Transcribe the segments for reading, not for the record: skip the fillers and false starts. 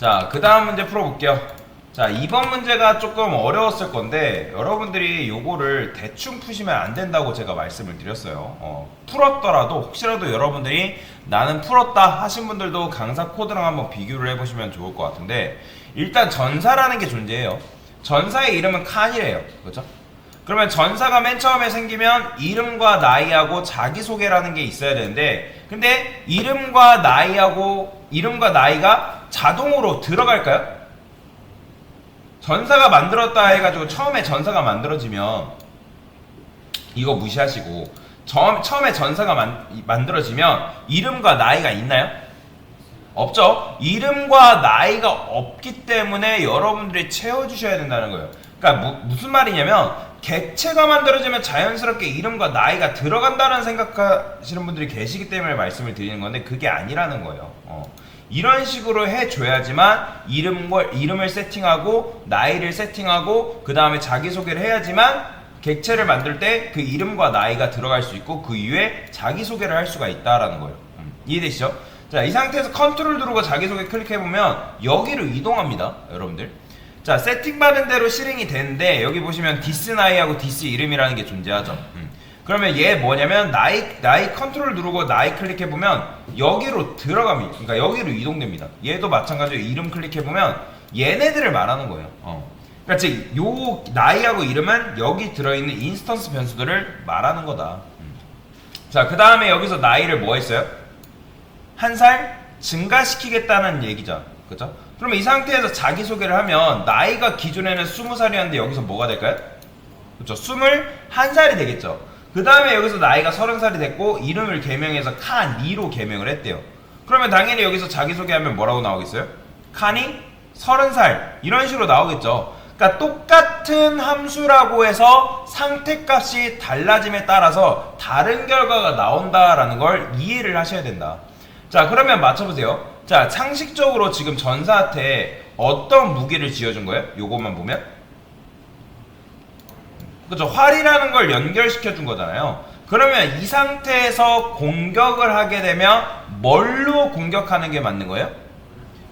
자, 그 다음 문제 풀어볼게요. 자, 이번 문제가 조금 어려웠을 건데 여러분들이 요거를 대충 푸시면 안 된다고 제가 말씀을 드렸어요. 풀었더라도 혹시라도 여러분들이 나는 풀었다 하신 분들도 강사 코드랑 한번 비교를 해보시면 좋을 것 같은데, 일단 전사라는 게 존재해요. 전사의 이름은 칸이래요. 그렇죠? 그러면 전사가 맨 처음에 생기면 이름과 나이하고 자기소개라는 게 있어야 되는데, 근데 이름과 나이가 자동으로 들어갈까요? 전사가 만들었다 해가지고 처음에 전사가 만들어지면 이거 무시하시고, 처음에 전사가 만들어지면 이름과 나이가 있나요? 없죠? 이름과 나이가 없기 때문에 여러분들이 채워주셔야 된다는 거예요. 그러니까 무슨 말이냐면, 객체가 만들어지면 자연스럽게 이름과 나이가 들어간다는 생각하시는 분들이 계시기 때문에 말씀을 드리는 건데, 그게 아니라는 거예요. 이런 식으로 해줘야지만 이름을 세팅하고 나이를 세팅하고 그 다음에 자기소개를 해야지만 객체를 만들 때 그 이름과 나이가 들어갈 수 있고 그 이후에 자기소개를 할 수가 있다라는 거예요. 이해되시죠? 자, 이 상태에서 컨트롤 누르고 자기소개 클릭해보면 여기로 이동합니다. 여러분들. 자, 세팅받은 대로 실행이 되는데 여기 보시면 디스 나이하고 디스 이름이라는 게 존재하죠. 그러면 얘 뭐냐면 나이 컨트롤 누르고 나이 클릭해보면 여기로 들어갑니다. 그러니까 여기로 이동됩니다. 얘도 마찬가지로 이름 클릭해보면 얘네들을 말하는 거예요. 그러니까 즉 요 나이하고 이름은 여기 들어있는 인스턴스 변수들을 말하는 거다. 자, 그 다음에 여기서 나이를 뭐 했어요? 한 살 증가시키겠다는 얘기죠. 그죠? 그러면 이 상태에서 자기소개를 하면 나이가 기존에는 20살이었는데 여기서 뭐가 될까요? 그렇죠? 21살이 되겠죠. 그 다음에 여기서 나이가 30살이 됐고 이름을 개명해서 칸이로 개명을 했대요. 그러면 당연히 여기서 자기소개하면 뭐라고 나오겠어요? 칸이 30살 이런 식으로 나오겠죠. 그러니까 똑같은 함수라고 해서 상태값이 달라짐에 따라서 다른 결과가 나온다라는 걸 이해를 하셔야 된다. 자, 그러면 맞춰보세요. 자, 상식적으로 지금 전사한테 어떤 무기를 지어준 거예요? 요것만 보면 그죠? 활이라는 걸 연결시켜 준 거잖아요. 그러면 이 상태에서 공격을 하게 되면 뭘로 공격하는 게 맞는 거예요?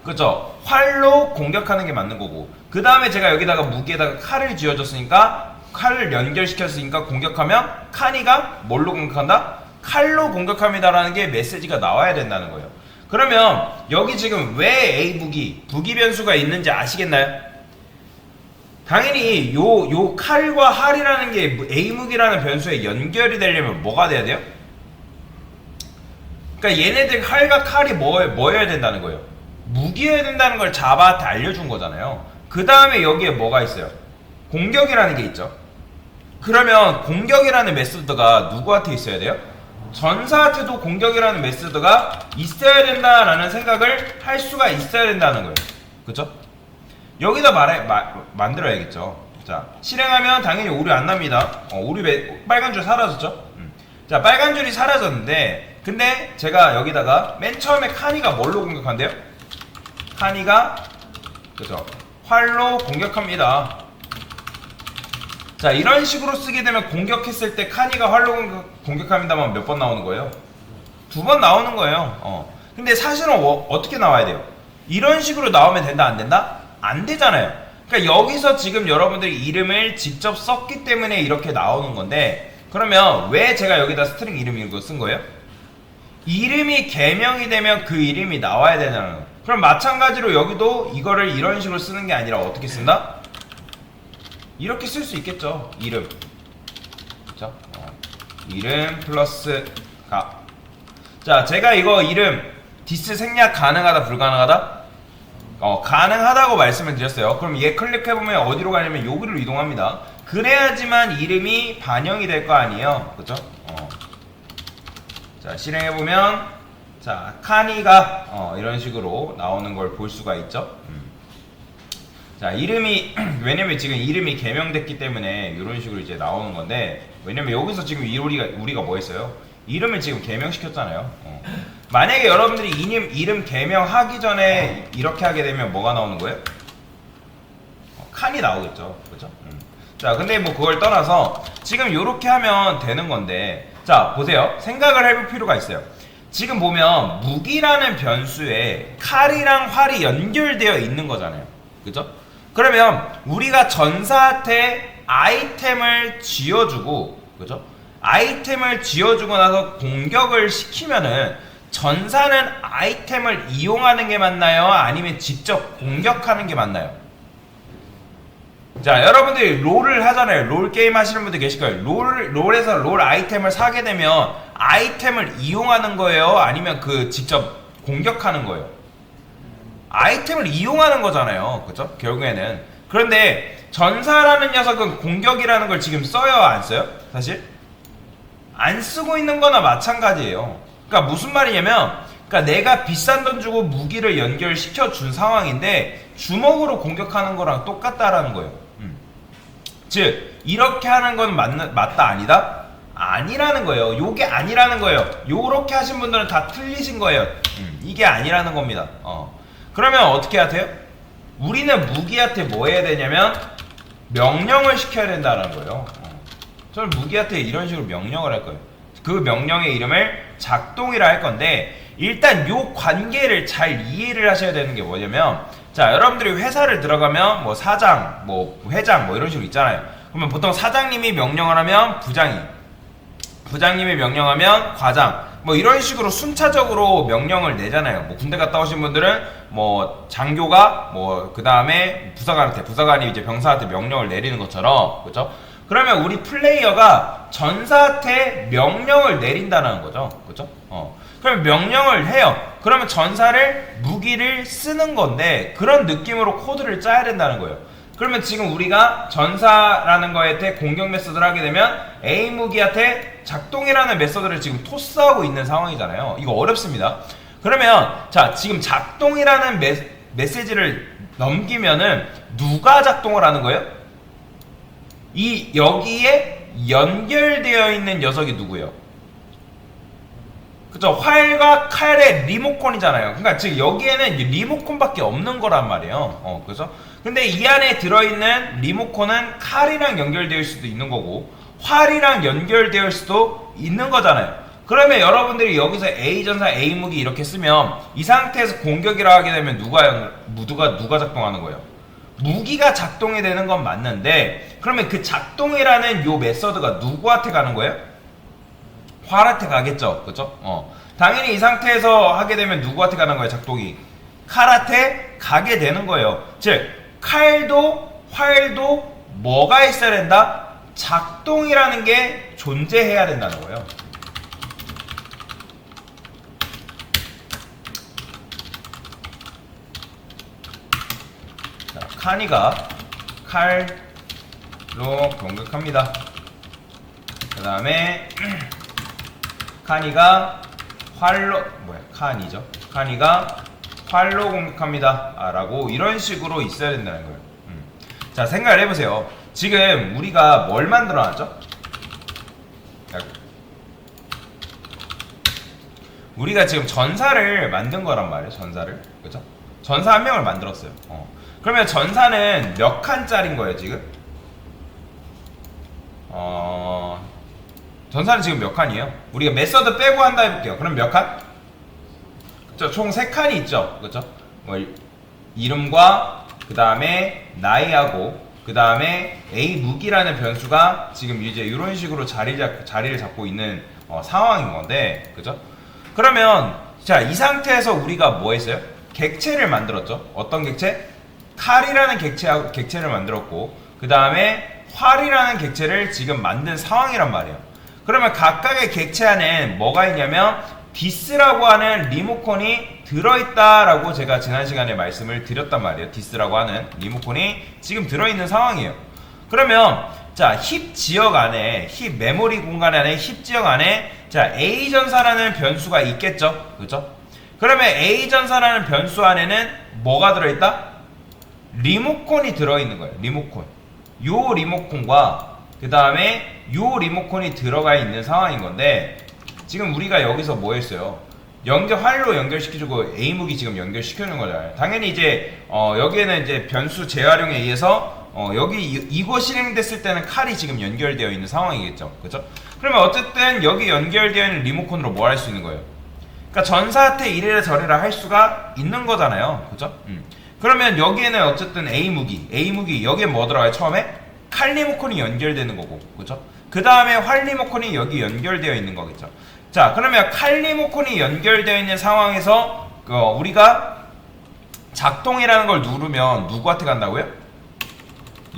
그죠? 활로 공격하는 게 맞는 거고, 그 다음에 제가 여기다가 무기에다가 칼을 지어줬으니까 칼을 연결시켰으니까 공격하면 카니가 뭘로 공격한다? 칼로 공격합니다라는 게 메시지가 나와야 된다는 거예요. 그러면 여기 지금 왜 A 부기 변수가 있는지 아시겠나요? 당연히 요 칼과 활이라는 게 A 무기라는 변수에 연결이 되려면 뭐가 돼야 돼요? 그러니까 얘네들 활과 칼이 뭐여야 된다는 거예요? 무기여야 된다는 걸 자바한테 알려준 거잖아요. 그 다음에 여기에 뭐가 있어요? 공격이라는 게 있죠. 그러면 공격이라는 메소드가 누구한테 있어야 돼요? 전사한테도 공격이라는 메소드가 있어야 된다라는 생각을 할 수가 있어야 된다는 거예요. 그쵸? 여기다 만들어야겠죠. 자, 실행하면 당연히 오류 안 납니다. 빨간 줄 사라졌죠? 자, 빨간 줄이 사라졌는데, 근데 제가 여기다가 맨 처음에 카니가 뭘로 공격한대요? 카니가, 그죠? 활로 공격합니다. 자, 이런 식으로 쓰게 되면 공격했을 때 카니가 활로 공격합니다만 몇 번 나오는 거예요? 2번 나오는 거예요. 근데 사실은 어떻게 나와야 돼요? 이런 식으로 나오면 된다, 안 된다? 안 되잖아요. 그러니까 여기서 지금 여러분들이 이름을 직접 썼기 때문에 이렇게 나오는 건데, 그러면 왜 제가 여기다 스트링 이름 이거 쓴 거예요? 이름이 개명이 되면 그 이름이 나와야 되잖아요. 그럼 마찬가지로 여기도 이거를 이런 식으로 쓰는 게 아니라 어떻게 쓴다? 이렇게 쓸 수 있겠죠. 이름. 그쵸? 이름 플러스 가. 자, 제가 이거 이름 디스 생략 가능하다 불가능하다? 가능하다고 말씀을 드렸어요. 그럼 얘 클릭해보면 어디로 가냐면 여기로 이동합니다. 그래야지만 이름이 반영이 될 거 아니에요. 그쵸? 자, 실행해보면, 자, 카니가, 이런 식으로 나오는 걸 볼 수가 있죠. 자, 이름이, 왜냐면 지금 이름이 개명됐기 때문에 이런 식으로 이제 나오는 건데, 왜냐면 여기서 지금 우리가 뭐 했어요? 이름을 지금 개명시켰잖아요. 만약에 여러분들이 이름 개명하기 전에 이렇게 하게 되면 뭐가 나오는 거예요? 칸이 나오겠죠. 그렇죠? 자, 근데 뭐 그걸 떠나서 지금 이렇게 하면 되는 건데, 자, 보세요. 생각을 해볼 필요가 있어요. 지금 보면 무기라는 변수에 칼이랑 활이 연결되어 있는 거잖아요. 그죠? 그러면 우리가 전사한테 아이템을 쥐어주고, 그죠? 아이템을 쥐어주고 나서 공격을 시키면은 전사는 아이템을 이용하는 게 맞나요? 아니면 직접 공격하는 게 맞나요? 자, 여러분들이 롤을 하잖아요. 롤 게임 하시는 분들 계실 거예요. 롤에서 롤 아이템을 사게 되면 아이템을 이용하는 거예요? 아니면 그 직접 공격하는 거예요? 아이템을 이용하는 거잖아요. 그죠? 결국에는. 그런데 전사라는 녀석은 공격이라는 걸 지금 써요? 안 써요? 사실? 안 쓰고 있는 거나 마찬가지예요. 그러니까 무슨 말이냐면, 그러니까 내가 비싼 돈 주고 무기를 연결시켜 준 상황인데 주먹으로 공격하는 거랑 똑같다라는 거예요. 즉 이렇게 하는 건 맞다 아니다? 아니라는 거예요. 요게 아니라는 거예요. 요렇게 하신 분들은 다 틀리신 거예요. 이게 아니라는 겁니다. 그러면 어떻게 해야 돼요? 우리는 무기한테 뭐 해야 되냐면 명령을 시켜야 된다는 거예요. 저는 무기한테 이런 식으로 명령을 할 거예요. 그 명령의 이름을 작동이라 할 건데, 일단 요 관계를 잘 이해를 하셔야 되는 게 뭐냐면, 자, 여러분들이 회사를 들어가면 뭐 사장, 뭐 회장 뭐 이런 식으로 있잖아요. 그러면 보통 사장님이 명령을 하면 부장님이 명령하면 과장, 뭐 이런 식으로 순차적으로 명령을 내잖아요. 뭐 군대 갔다 오신 분들은 뭐 장교가 뭐 그 다음에 부사관이 이제 병사한테 명령을 내리는 것처럼, 그렇죠? 그러면 우리 플레이어가 전사한테 명령을 내린다는 거죠. 그렇죠? 그러면 명령을 해요. 그러면 전사를 무기를 쓰는 건데 그런 느낌으로 코드를 짜야 된다는 거예요. 그러면 지금 우리가 전사라는 거에 공격 메소드를 하게 되면 A 무기한테 작동이라는 메소드를 지금 토스하고 있는 상황이잖아요. 이거 어렵습니다. 그러면 자, 지금 작동이라는 메시지를 넘기면은 누가 작동을 하는 거예요? 여기에 연결되어 있는 녀석이 누구예요? 그쵸? 활과 칼의 리모컨이잖아요. 그러니까 즉 여기에는 리모컨밖에 없는 거란 말이에요. 그죠? 근데 이 안에 들어있는 리모컨은 칼이랑 연결되어 있을 수도 있는 거고 활이랑 연결되어 있을 수도 있는 거잖아요. 그러면 여러분들이 여기서 A 전사 A 무기 이렇게 쓰면 이 상태에서 공격이라 하게 되면 누가 작동하는 거예요? 무기가 작동이 되는 건 맞는데, 그러면 그 작동이라는 요 메서드가 누구한테 가는 거예요? 활한테 가겠죠. 그죠? 당연히 이 상태에서 하게 되면 누구한테 가는 거예요? 작동이 칼한테 가게 되는 거예요. 즉 칼도 활도 뭐가 있어야 된다? 작동이라는 게 존재해야 된다는 거예요. 자, 카니가 칼로 공격합니다. 그 다음에 카니가 활로 카니가 활로 공격합니다. 라고 이런 식으로 있어야 된다는 거예요. 자, 생각을 해보세요. 지금 우리가 뭘 만들어놨죠? 우리가 지금 전사를 만든 거란 말이에요. 전사를, 그죠? 전사 한 명을 만들었어요. 그러면 전사는 몇 칸짜리인 거예요 지금? 전사는 지금 몇 칸이에요? 우리가 메서드 빼고 한다 해볼게요. 그럼 몇 칸? 그쵸? 총 3칸이 있죠. 그쵸? 뭐 이름과 그 다음에 나이하고 그 다음에 A 무기라는 변수가 지금 이제 이런 식으로 자리를 잡고 있는 상황인 건데, 그죠? 그러면 자, 이 상태에서 우리가 뭐 했어요? 객체를 만들었죠. 어떤 객체? 칼이라는 객체를 만들었고, 그 다음에 활이라는 객체를 지금 만든 상황이란 말이에요. 그러면 각각의 객체 안에 뭐가 있냐면 디스라고 하는 리모컨이 들어있다라고 제가 지난 시간에 말씀을 드렸단 말이에요. 디스라고 하는 리모컨이 지금 들어있는 상황이에요. 그러면 자, 힙 지역 안에, 힙 메모리 공간 안에, 힙 지역 안에 자, A 전사라는 변수가 있겠죠. 그죠? 그러면 A 전사라는 변수 안에는 뭐가 들어있다? 리모컨이 들어있는 거예요. 리모컨. 요 리모컨과 그 다음에 요 리모컨이 들어가 있는 상황인 건데, 지금 우리가 여기서 뭐 했어요? 활로 연결시켜주고 A 무기 지금 연결시켜주는 거잖아요. 당연히 이제 여기에는 이제 변수 재활용에 의해서 여기 이거 실행됐을 때는 칼이 지금 연결되어 있는 상황이겠죠. 그죠? 그러면 어쨌든 여기 연결되어 있는 리모컨으로 뭐 할 수 있는 거예요? 그러니까 전사한테 이래라 저래라 할 수가 있는 거잖아요. 그죠? 그러면 여기에는 어쨌든 A 무기 여기에 뭐 들어가요? 처음에 칼 리모컨이 연결되는 거고, 그죠? 그 다음에 활 리모컨이 여기 연결되어 있는 거겠죠. 자, 그러면 칼 리모컨이 연결되어 있는 상황에서 우리가 작동이라는 걸 누르면 누구한테 간다고요?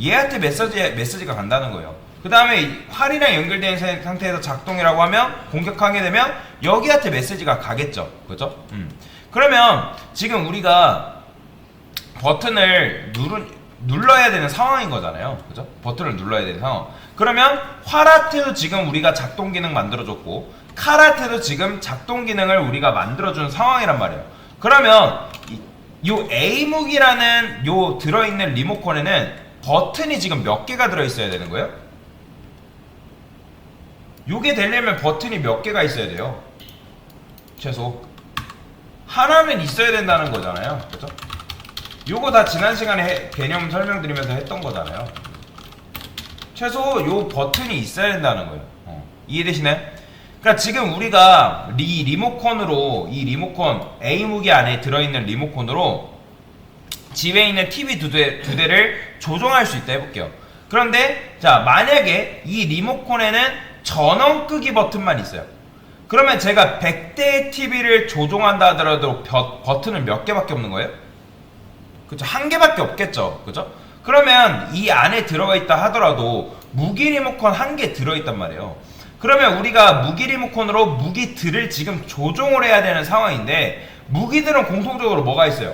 얘한테 메시지가 간다는 거예요. 그 다음에 활이랑 연결된 상태에서 작동이라고 하면 공격하게 되면 여기한테 메시지가 가겠죠. 그죠? 그러면 지금 우리가 버튼을 눌러야 되는 상황인 거잖아요. 그죠? 버튼을 눌러야 되는 상황. 그러면 활한테도 지금 우리가 작동 기능 만들어줬고 칼한테도 지금 작동 기능을 우리가 만들어준 상황이란 말이에요. 그러면 요 A무기라는 요 들어있는 리모컨에는 버튼이 지금 몇 개가 들어있어야 되는 거예요? 요게 되려면 버튼이 몇 개가 있어야 돼요? 최소 하나는 있어야 된다는 거잖아요. 그죠? 요거 다 지난 시간에 개념 설명드리면서 했던 거잖아요. 최소 요 버튼이 있어야 된다는 거예요. 이해되시나요? 그러니까 지금 우리가 리모컨으로 이 리모컨 A무기 안에 들어있는 리모컨으로 집에 있는 TV 두 대를 조종할 수 있다 해볼게요. 그런데 자, 만약에 이 리모컨에는 전원 끄기 버튼만 있어요. 그러면 제가 100대의 TV를 조종한다 하더라도 버튼은 몇 개밖에 없는 거예요? 그쵸? 한 개밖에 없겠죠. 그죠? 그러면 이 안에 들어가 있다 하더라도 무기 리모컨 한 개 들어있단 말이에요. 그러면 우리가 무기 리모컨으로 무기들을 지금 조종을 해야 되는 상황인데 무기들은 공통적으로 뭐가 있어요?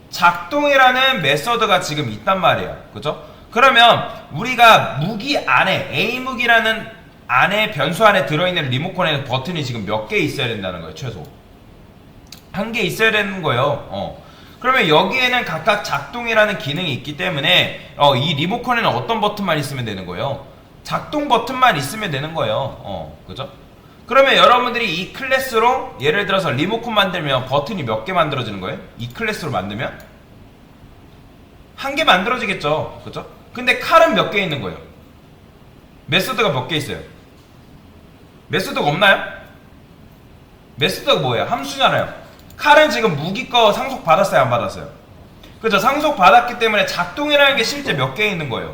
작동이라는 메서드가 지금 있단 말이에요. 그죠? 그러면 우리가 무기 안에 A무기라는 안에 변수 안에 들어있는 리모컨에는 버튼이 지금 몇 개 있어야 된다는 거예요. 최소 한 개 있어야 되는 거예요. 그러면 여기에는 각각 작동이라는 기능이 있기 때문에 이 리모컨에는 어떤 버튼만 있으면 되는 거예요? 작동 버튼만 있으면 되는 거예요. 그죠? 그러면 여러분들이 이 클래스로 예를 들어서 리모컨 만들면 버튼이 몇 개 만들어지는 거예요? 이 클래스로 만들면 한 개 만들어지겠죠. 그죠? 근데 칼은 몇 개 있는 거예요? 메소드가 몇 개 있어요? 메소드가 없나요? 메소드가 뭐예요? 함수잖아요. 칼은 지금 무기 거 상속 받았어요? 안 받았어요? 그죠? 상속 받았기 때문에 작동이라는 게 실제 몇 개 있는 거예요?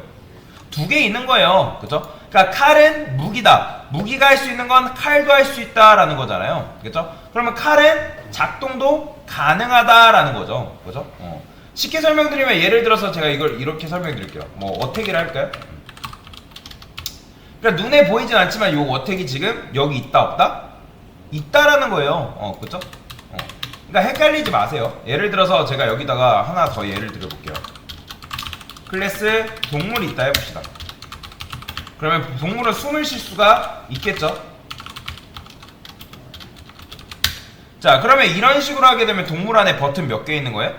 2개 있는 거예요. 그죠? 그러니까 칼은 무기다. 무기가 할 수 있는 건 칼도 할 수 있다라는 거잖아요. 그죠? 그러면 칼은 작동도 가능하다라는 거죠. 그죠? 쉽게 설명드리면 예를 들어서 제가 이걸 이렇게 설명드릴게요. 뭐 어택이라 할까요? 그러니까 눈에 보이진 않지만 요 어택이 지금 여기 있다 없다? 있다라는 거예요. 그죠? 그러니까 헷갈리지 마세요. 예를 들어서 제가 여기다가 하나 더 예를 들어볼게요. 클래스 동물이 있다 해봅시다. 그러면 동물은 숨을 쉴 수가 있겠죠? 자, 그러면 이런 식으로 하게 되면 동물 안에 버튼 몇 개 있는 거예요?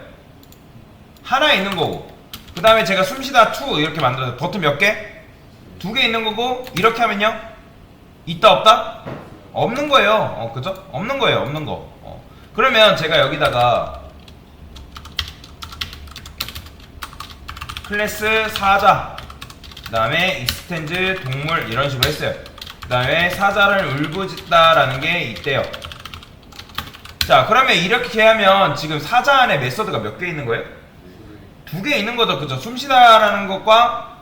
하나 있는 거고, 그 다음에 제가 숨쉬다 2 이렇게 만들어서 버튼 몇 개? 2개 있는 거고, 이렇게 하면요? 있다 없다? 없는 거예요. 그죠? 없는 거예요. 없는 거. 그러면 제가 여기다가 클래스 사자, 그 다음에 익스텐즈 동물 이런 식으로 했어요. 그 다음에 사자를 울부짖다라는 게 있대요. 자, 그러면 이렇게 하면 지금 사자 안에 메서드가 몇 개 있는 거예요? 2개 있는 거죠. 그죠? 숨쉬다라는 것과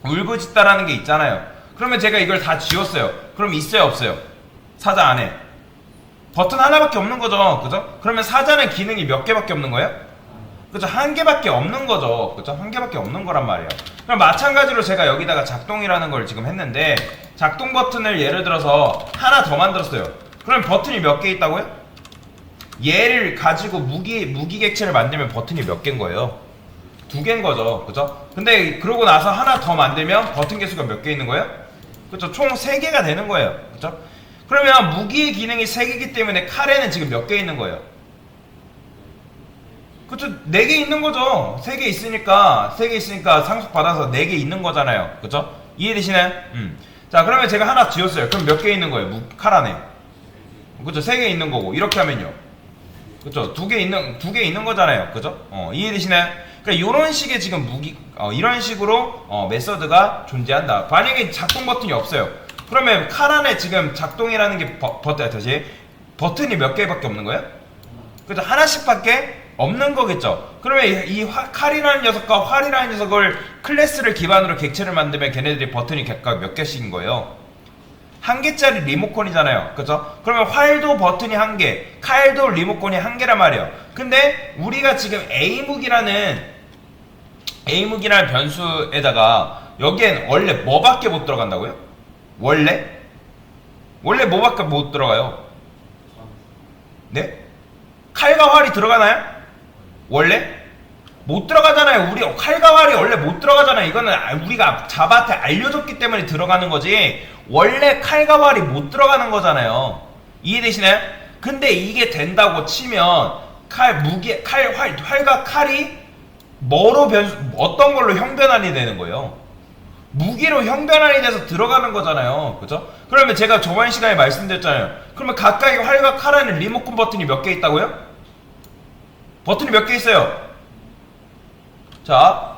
울부짖다라는 게 있잖아요. 그러면 제가 이걸 다 지웠어요. 그럼 있어요 없어요? 사자 안에 버튼 하나밖에 없는 거죠. 그죠? 그러면 사자는 기능이 몇 개밖에 없는 거예요? 그죠? 한 개밖에 없는 거죠. 그죠? 한 개밖에 없는 거란 말이에요. 그럼 마찬가지로 제가 여기다가 작동이라는 걸 지금 했는데 작동 버튼을 예를 들어서 하나 더 만들었어요. 그럼 버튼이 몇 개 있다고요? 얘를 가지고 무기 객체를 만들면 버튼이 몇 개인 거예요? 2개인 거죠. 그죠? 근데 그러고 나서 하나 더 만들면 버튼 개수가 몇 개 있는 거예요? 그죠? 총 3개가 되는 거예요. 그죠? 그러면 무기의 기능이 3개이기 때문에 칼에는 지금 몇 개 있는 거예요? 그쵸? 4개 있는 거죠. 3개 있으니까 상속 받아서 4개 있는 거잖아요. 그쵸? 이해되시나요? 자, 그러면 제가 하나 지웠어요. 그럼 몇 개 있는 거예요? 칼 안에. 그쵸? 3개 있는 거고. 이렇게 하면요. 그쵸? 2개 있는 거잖아요. 그죠? 이해되시나요? 그러니까 이런 식의 지금 이런 식으로 메서드가 존재한다. 만약에 작동 버튼이 없어요. 그러면 칼 안에 지금 작동이라는 게 버튼이 몇 개밖에 없는 거예요? 그죠? 하나씩밖에 없는 거겠죠. 그러면 이 칼이라는 녀석과 활이라는 녀석을 클래스를 기반으로 객체를 만들면 걔네들이 버튼이 각각 몇 개씩인 거예요? 한 개짜리 리모컨이잖아요. 그죠? 그러면 활도 버튼이 한 개, 칼도 리모컨이 한 개란 말이에요. 근데 우리가 지금 A무기라는 변수에다가 여기엔 원래 뭐밖에 못 들어간다고요? 원래 뭐밖에 못 들어가요? 네? 칼과 활이 들어가나요? 원래? 못 들어가잖아요. 우리 칼과 활이 원래 못 들어가잖아요. 이거는 우리가 자바한테 알려줬기 때문에 들어가는 거지 원래 칼과 활이 못 들어가는 거잖아요. 이해되시나요? 근데 이게 된다고 치면 활과 칼이 어떤 걸로 형변환이 되는 거예요? 무기로 형변환이 돼서 들어가는 거잖아요. 그죠? 그러면 제가 저번 시간에 말씀드렸잖아요. 그러면 각각의 활과 칼 안에 리모컨 버튼이 몇 개 있다고요? 버튼이 몇 개 있어요? 자,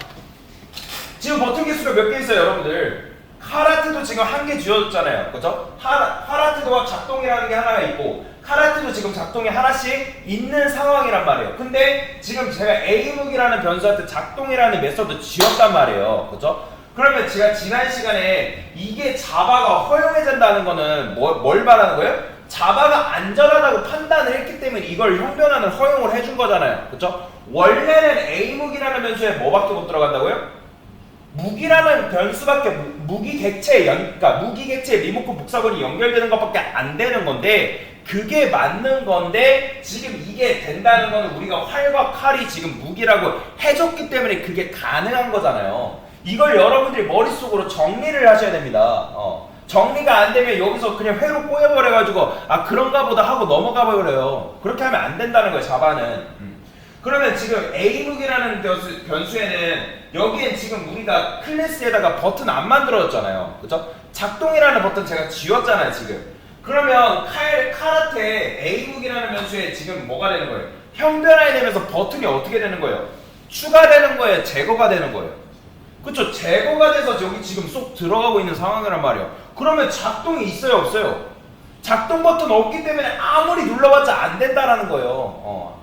지금 버튼 개수가 몇 개 있어요, 여러분들? 카라트도 지금 한 개 주어졌잖아요. 그죠? 카라트도가 작동이라는 게 하나가 있고, 카라트도 지금 작동이 하나씩 있는 상황이란 말이에요. 근데 지금 제가 A무기라는 변수한테 작동이라는 메서드 지었단 말이에요. 그죠? 그러면 제가 지난 시간에 이게 자바가 허용해진다는 거는 뭘 말하는 거예요? 자바가 안전하다고 판단을 했기 때문에 이걸 형변환을 허용을 해준 거잖아요. 그쵸? 원래는 A무기라는 변수에 뭐밖에 못 들어간다고요? 무기라는 변수밖에 무기 객체 그러니까 무기 객체 리모컨 복사본이 연결되는 것밖에 안 되는 건데 그게 맞는 건데 지금 이게 된다는 거는 우리가 활과 칼이 지금 무기라고 해줬기 때문에 그게 가능한 거잖아요. 이걸 여러분들이 머릿속으로 정리를 하셔야 됩니다. 정리가 안 되면 여기서 그냥 회로 꼬여버려가지고 그런가 보다 하고 넘어가 버려요. 그렇게 하면 안 된다는 거예요, 자바는. 그러면 지금 A무기라는 변수에는 여기엔 지금 우리가 클래스에다가 버튼 안 만들어졌잖아요. 그죠? 작동이라는 버튼 제가 지웠잖아요, 지금. 그러면 카라테 A무기라는 변수에 지금 뭐가 되는 거예요? 형변환이 되면서 버튼이 어떻게 되는 거예요? 추가되는 거예요? 제거가 되는 거예요? 그쵸? 제거가 돼서 여기 지금 쏙 들어가고 있는 상황이란 말이에요. 그러면 작동이 있어요, 없어요? 작동 버튼 없기 때문에 아무리 눌러봤자 안 된다라는 거예요.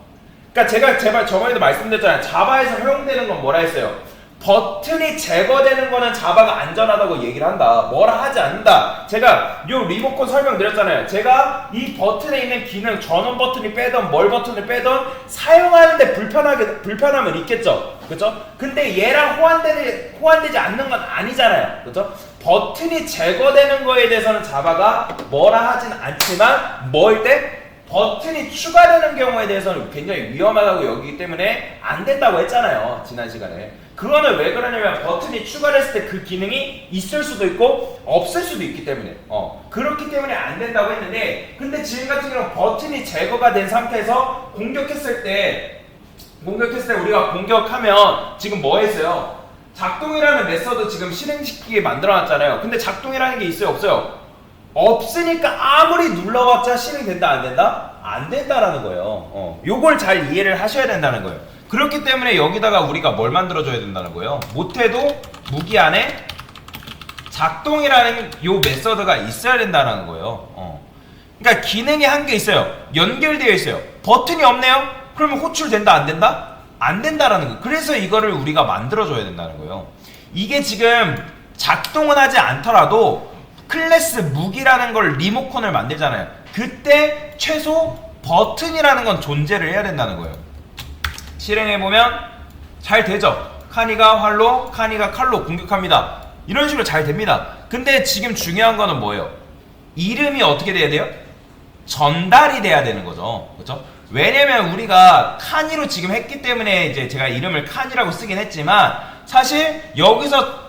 그러니까 제가 저번에도 말씀드렸잖아요. 자바에서 허용되는 건 뭐라 했어요? 버튼이 제거되는 거는 자바가 안전하다고 얘기를 한다. 뭐라 하지 않는다. 제가 요 리모컨 설명드렸잖아요. 제가 이 버튼에 있는 기능, 전원 버튼이 빼던 뭘 버튼을 빼던 사용하는데 불편함은 있겠죠. 그죠? 근데 얘랑 호환되지 않는 건 아니잖아요. 그죠? 버튼이 제거되는 거에 대해서는 자바가 뭐라 하진 않지만 뭐일 때? 버튼이 추가되는 경우에 대해서는 굉장히 위험하다고 여기기 때문에 안 된다고 했잖아요, 지난 시간에. 그거는 왜 그러냐면 버튼이 추가됐을 때 그 기능이 있을 수도 있고 없을 수도 있기 때문에 그렇기 때문에 안 된다고 했는데, 근데 지금 같은 경우는 버튼이 제거가 된 상태에서 공격했을 때 우리가 공격하면 지금 뭐 했어요? 작동이라는 메서드 지금 실행시키게 만들어놨잖아요. 근데 작동이라는 게 있어요, 없어요? 없으니까 아무리 눌러봤자 실행된다, 안 된다? 안 된다라는 거예요. 요걸 잘 이해를 하셔야 된다는 거예요. 그렇기 때문에 여기다가 우리가 뭘 만들어줘야 된다는 거예요? 못해도 무기 안에 작동이라는 요 메서드가 있어야 된다는 거예요. 그러니까 기능이 한 개 있어요. 연결되어 있어요. 버튼이 없네요? 그러면 호출된다, 안 된다? 안 된다라는 거예요. 그래서 이거를 우리가 만들어줘야 된다는 거예요. 이게 지금 작동은 하지 않더라도 클래스 무기라는 걸 리모컨을 만들잖아요. 그때 최소 버튼이라는 건 존재를 해야 된다는 거예요. 실행해보면 잘 되죠. 카니가 활로, 카니가 칼로 공격합니다. 이런 식으로 잘 됩니다. 근데 지금 중요한 거는 뭐예요? 이름이 어떻게 돼야 돼요? 전달이 돼야 되는 거죠. 그렇죠? 왜냐면 우리가 카니로 지금 했기 때문에 이제 제가 이름을 카니라고 쓰긴 했지만 사실 여기서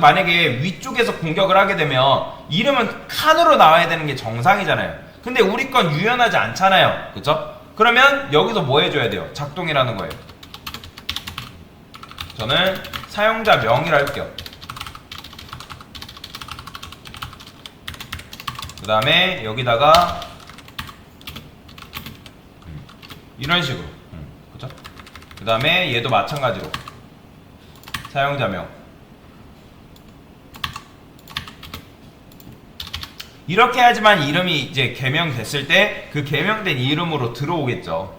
만약에 위쪽에서 공격을 하게 되면 이름은 칸으로 나와야 되는 게 정상이잖아요. 근데 우리 건 유연하지 않잖아요. 그쵸? 그러면 여기서 뭐 해줘야 돼요? 작동이라는 거예요. 저는 사용자 명의라 할게요. 그 다음에 여기다가 이런 식으로 그쵸? 그 다음에 얘도 마찬가지로 사용자명. 이렇게 하지만 이름이 이제 개명됐을 때 그 개명된 이름으로 들어오겠죠.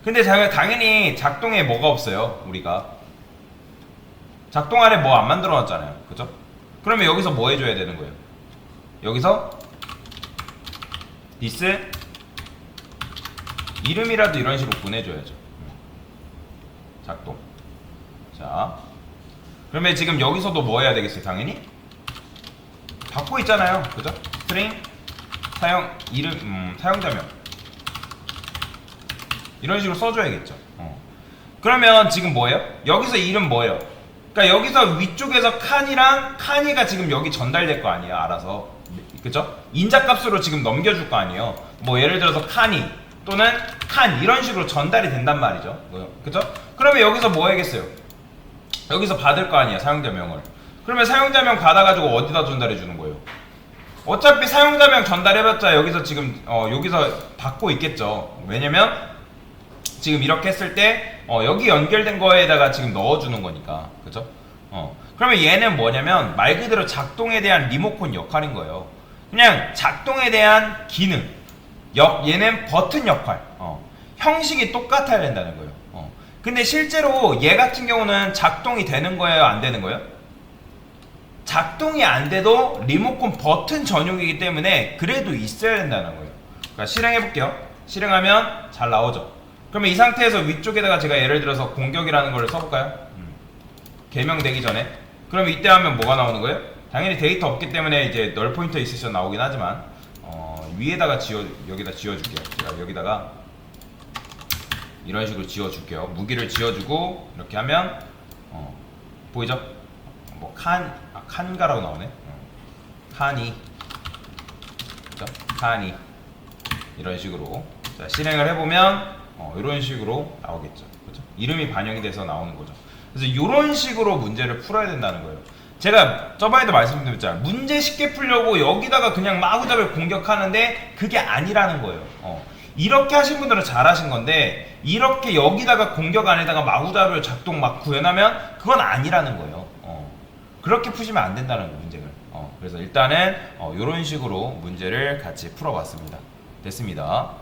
근데 당연히 작동에 뭐가 없어요. 우리가 작동 안에 뭐 안 만들어 놨잖아요. 그죠? 그러면 여기서 뭐 해줘야 되는 거예요? 여기서 this 이름이라도 이런 식으로 보내줘야죠. 작동. 자, 그러면 지금 여기서도 뭐 해야 되겠어요? 당연히 받고 있잖아요. 그죠? 스트링 사용자명 이런 식으로 써줘야겠죠. 그러면 지금 뭐예요? 여기서 이름 뭐예요? 그러니까 여기서 위쪽에서 칸이가 지금 여기 전달될 거 아니에요. 알아서. 그죠? 인자값으로 지금 넘겨줄 거 아니에요. 뭐 예를 들어서 칸이 또는 칸 이런 식으로 전달이 된단 말이죠. 그죠? 그러면 여기서 뭐 해야겠어요? 여기서 받을 거 아니에요. 사용자명을. 그러면 사용자명 받아가지고 어디다 전달해 주는 거예요? 어차피 사용자명 전달해봤자 여기서 지금 여기서 받고 있겠죠. 왜냐면 지금 이렇게 했을 때 여기 연결된 거에다가 지금 넣어주는 거니까. 그죠? 그러면 얘는 뭐냐면 말 그대로 작동에 대한 리모컨 역할인 거예요. 그냥 작동에 대한 기능. 얘는 버튼 역할. 형식이 똑같아야 된다는 거예요. 근데 실제로 얘 같은 경우는 작동이 되는 거예요? 안 되는 거예요? 작동이 안 돼도 리모컨 버튼 전용이기 때문에 그래도 있어야 된다는 거예요. 그러니까 실행해 볼게요. 실행하면 잘 나오죠. 그러면 이 상태에서 위쪽에다가 제가 예를 들어서 공격이라는 걸 써볼까요? 개명되기 전에. 그럼 이때 하면 뭐가 나오는 거예요? 당연히 데이터 없기 때문에 이제 널 포인터 있으셔서 나오긴 하지만 위에다가 여기다 지워줄게요. 제가 여기다가 이런 식으로 지워줄게요. 무기를 지워주고 이렇게 하면 보이죠? 뭐 칸가라고 나오네. 칸이 그죠? 칸이 이런 식으로 자, 실행을 해보면 이런 식으로 나오겠죠. 그죠? 이름이 반영이 돼서 나오는 거죠. 그래서 이런 식으로 문제를 풀어야 된다는 거예요. 제가 저번에도 말씀드렸잖아요. 문제 쉽게 풀려고 여기다가 그냥 마구잡이를 공격하는데 그게 아니라는 거예요. 이렇게 하신 분들은 잘하신 건데 이렇게 여기다가 공격 안에다가 마구잡이를 작동 막 구현하면 그건 아니라는 거예요. 그렇게 푸시면 안 된다는 거예요, 문제를. 그래서 일단은 이런 식으로 문제를 같이 풀어봤습니다. 됐습니다.